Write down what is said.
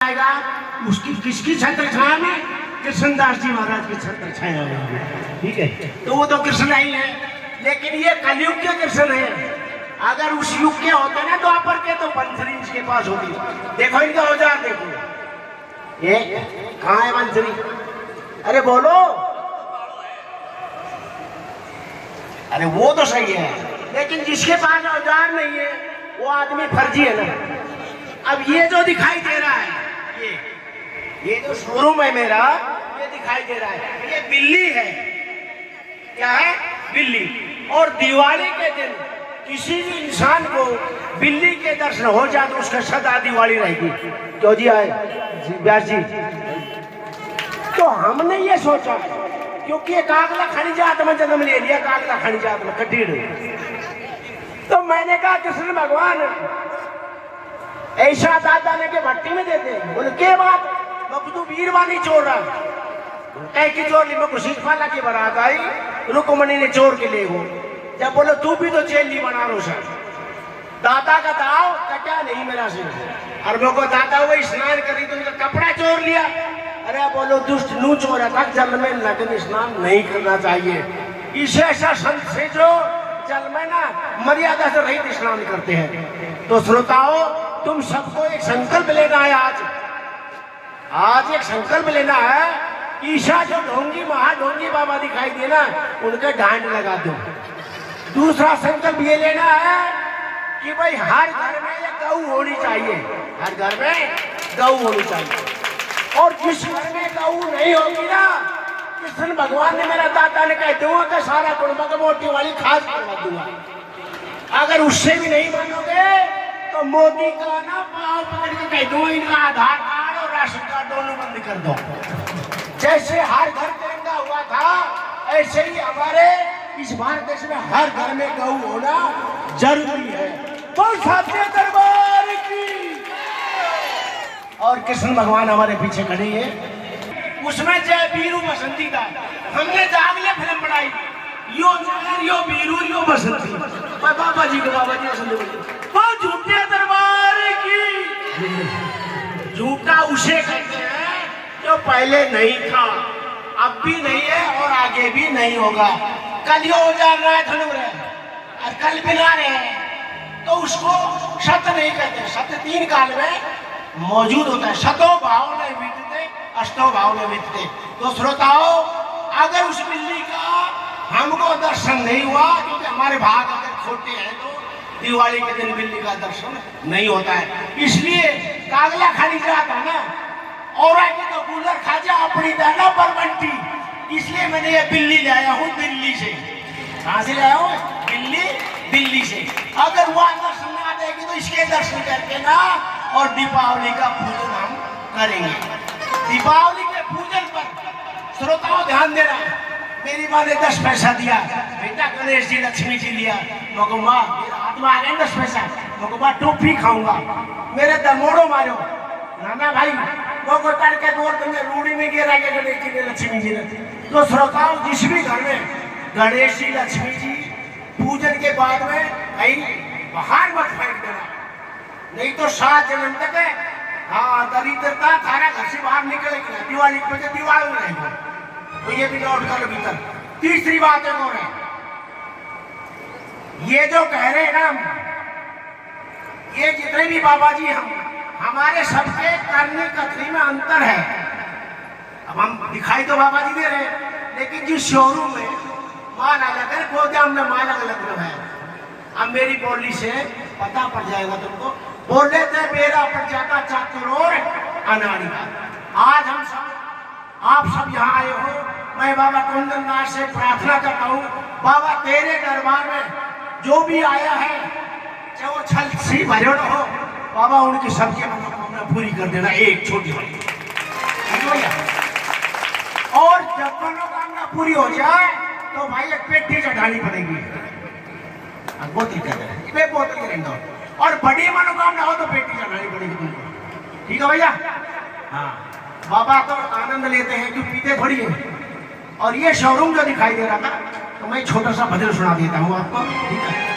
आएगा उसकी किसकी छत्र छाया में? कृष्णदास जी महाराज की छत्र छाया होगी। ठीक है, तो वो तो कृष्ण ही है, लेकिन ये कलयुग के कृष्ण है। अगर उस युग के होते ना द्वापर के तो बंसरी इसके पास होती। देखो इनका औजार देखो, ये कहाँ है बंसरी? अरे बोलो, अरे वो तो सही है, लेकिन जिसके पास औजार नहीं है वो आदमी फर्जी है ना। अब ये जो दिखाई दे रहा है, ये जो शोरूम है मेरा, ये दिखाई दे रहा है, ये बिल्ली है। क्या है? बिल्ली। और दिवाली के दिन किसी भी इंसान को बिल्ली के दर्शन हो जाए तो उसका सदा दिवाली रहेगी। क्यों जी आए व्यास जी? तो हमने ये सोचा क्योंकि ये कागला खड़ी जात में जन्म ले लिया, कागला खड़ी जात में कटीड़। तो मैंने कहा कृष्ण भगवान ऐसा दादा ने के भट्टी में देते हैं। बोले के बात? तू वीरवानी चोर रहा कह की चोर ली मैं कुछ फाला की बारात आई, रुकमणी ने चोर के ले गो। जब बोलो तू भी तो चेली बना रो सर, दादा का दाव कटा नहीं मेरा से। और मेरे को दादा वही स्नान करी तो उनका कपड़ा चोर लिया। अरे बोलो दुष्ट नू चोर था, जल में लगन स्नान नहीं करना चाहिए। इसे ऐसा संत से जो जल में ना मर्यादा से रहित स्नान करते हैं। तो श्रोताओ, तुम सबको एक संकल्प लेना है। आज एक संकल्प लेना है। ईशा जो ढोंगी महाढोंगी बाबा दिखाई दे ना, उनके डांड लगा दो। दूसरा संकल्प ये लेना है कि भाई हर घर में ये गऊ होनी चाहिए, हर घर में गऊ होनी चाहिए। और जिस घर में गऊ नहीं होगी ना, कृष्ण भगवान ने मेरा दादा ने कह दूंगा कि सारा कुटुंब मोटी वाली खास करवा दूंगा। अगर उससे भी नहीं मानोगे तो मोदी का ना पाँव पकड़ के कह दूंगा इनका आधार कार्ड और राशन कार्ड दोनों बंद कर दो। जैसे हर घर तिरंगा हुआ था, ऐसे ही हमारे इस भारत देश में हर घर में गऊ होना जरूरी है। तो सत्य दरबार की। और कृष्ण भगवान हमारे पीछे खड़े हैं। उसमें जय बीरू बसंती था। हमने जागले फिल्म बनाई, यो जगर यो बीरू यो बसंती। बाबा जी को बाबा जी बसंती वो झूठे दरबार की। झूठा उसे कहते हैं जो पहले नहीं था, अब भी नहीं है और आगे भी नहीं होगा। कल यो जा रहा है धनुर है और कल बिना रहे हैं, तो उसको सत्य नहीं कहते। सत्य तीन काल में मौजूद होता है। सतो भाव में बीतते, अष्टो भाव में बीतते। तो श्रोताओं, अगर उस बिल्ली का हमको दर्शन नहीं हुआ, क्योंकि हमारे भाग अगर खोटे हैं तो दिवाली के दिन बिल्ली का दर्शन नहीं होता है। इसलिए कागला खाली जाता ना, और तो कूलर खाजा अपनी दाना पर बंटी। इसलिए मैंने ये बिल्ली लाया हूँ दिल्ली से। कहाँ से लाया हूँ? दिल्ली से। अगर वह दर्शन ना देगी तो इसके दर्शन करके ना, और दीपावली का पूजन हम करेंगे। दीपावली के पूजन पर श्रोताओं ध्यान देना। मेरी माँ ने 10 पैसा दिया, बेटा गणेश जी लक्ष्मी जी लिया। मको माँ मेरा हाथ में आ गए 10 पैसा, मको माँ टोपी खाऊंगा, मेरे दमोड़ो मारो। नाना भाई वो को तड़के दूर तुमने रूढ़ी में गिरा के गणेश जी ने लक्ष्मी जी ने। तो श्रोताओं, जिस भी घर में गणेश जी लक्ष्मी जी पूजन के बाद में कहीं बाहर मत फेंक देना, नहीं तो 7 जन्म तक है हाँ दरिद्रता थारा घर से बाहर निकलेगी ना। दिवाली की वजह दिवाली रहेगा, तो ये भी लौट कर भीतर। तीसरी बात है और है, ये जो कह रहे हैं ना, ये जितने भी बाबा जी हम हमारे सबके करने कथनी में अंतर है। अब हम दिखाई तो बाबा जी दे रहे हैं, लेकिन जिस शोरूम में माल अलग है, गोदाम में माल अलग है। अब मेरी बोली से पता पड़ जाएगा तुमको। बोले थे मेरा पड़ जाता चातुर अनाड़ी का। आज हम सब आप सब यहाँ आए हो, मैं बाबा कुंदन दास से प्रार्थना करता हूँ, बाबा तेरे दरबार में जो भी आया है, चाहे वो छल सी भरे हो, बाबा उनकी सबकी मनोकामना पूरी कर देना। एक छोटी वाली और जब मनोकामना पूरी हो जाए तो भाई एक पेटी चढ़ानी पड़ेगी। बोतल करेंगे, बोतल करेंगे। और बड़ी मनोकामना हो तो पेटी चढ़ानी पड़ेगी तुमको। ठीक है भैया? हाँ, बाबा तो आनंद लेते हैं कि पीते थोड़ी है। और ये शोरूम जो दिखाई दे रहा था, तो मैं छोटा सा भजन सुना देता हूँ आपको। ठीक है?